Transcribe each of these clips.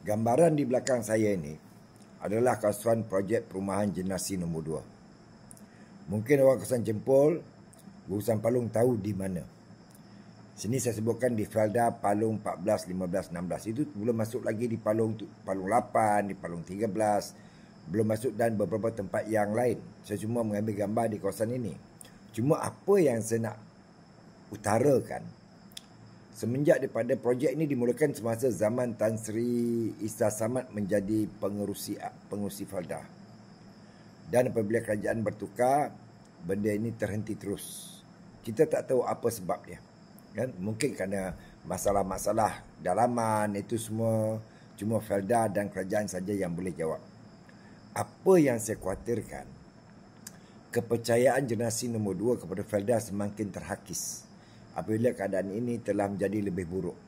Gambaran di belakang saya ini adalah kawasan projek perumahan generasi nombor 2. Mungkin orang kawasan Jempol, Gugusan Palung tahu di mana. Sini saya sebutkan di Felda Palung 14, 15, 16. Itu belum masuk lagi di Palung 8, di Palung 13. Belum masuk dan beberapa tempat yang lain. Saya cuma mengambil gambar di kawasan ini. Cuma apa yang saya nak utarakan, semenjak daripada projek ini dimulakan semasa zaman Tan Sri Isa Samad menjadi pengerusi Felda. Dan apabila kerajaan bertukar, benda ini terhenti terus. Kita tak tahu apa sebab dia. Kan? Mungkin kerana masalah-masalah dalaman itu semua cuma Felda dan kerajaan saja yang boleh jawab. Apa yang saya khawatirkan, kepercayaan generasi nombor 2 kepada Felda semakin terhakis apabila keadaan ini telah menjadi lebih buruk.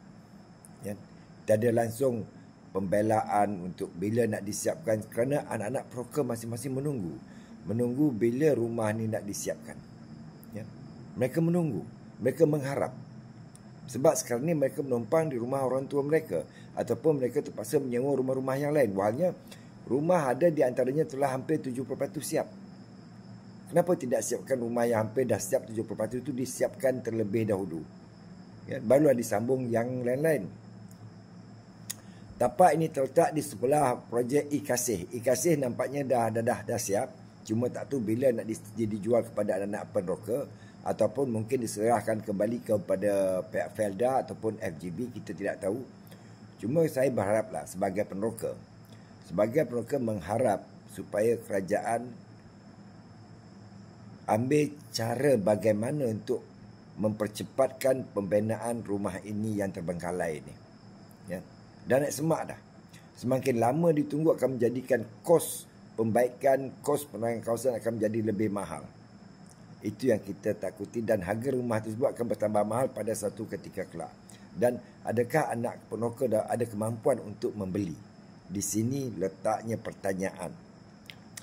Ya. Tiada langsung pembelaan untuk bila nak disiapkan kerana anak-anak peroka masing-masing menunggu bila rumah ni nak disiapkan. Ya. Mereka menunggu, mereka mengharap. Sebab sekarang ni mereka menumpang di rumah orang tua mereka ataupun mereka terpaksa menyewa rumah-rumah yang lain. Walnya rumah ada di antaranya telah hampir 70% siap. Kenapa tidak siapkan rumah yang hampir dah siap 70% itu disiapkan terlebih dahulu? Ya, barulah disambung yang lain-lain. Tapak ini terletak di sebelah projek Ikasih. Ikasih nampaknya dah siap. Cuma tak tahu bila nak dijual kepada anak-anak peneroka ataupun mungkin diserahkan kembali kepada pihak Felda ataupun FGB, kita tidak tahu. Cuma saya berharaplah sebagai peneroka mengharap supaya kerajaan ambil cara bagaimana untuk mempercepatkan pembinaan rumah ini yang terbengkalai ini. Ya. Dan nak semak dah. Semakin lama ditunggu akan menjadikan kos pembaikan, kos penerangan kawasan akan menjadi lebih mahal. Itu yang kita takuti dan harga rumah tersebut akan bertambah mahal pada satu ketika kelak. Dan adakah anak peneroka ada kemampuan untuk membeli? Di sini letaknya pertanyaan.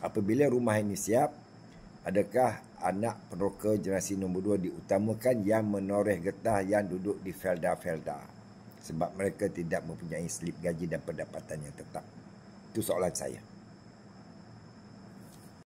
Apabila rumah ini siap, adakah anak peneroka generasi nombor 2 diutamakan yang menoreh getah yang duduk di Felda-Felda? Sebab mereka tidak mempunyai slip gaji dan pendapatan yang tetap. Itu soalan saya.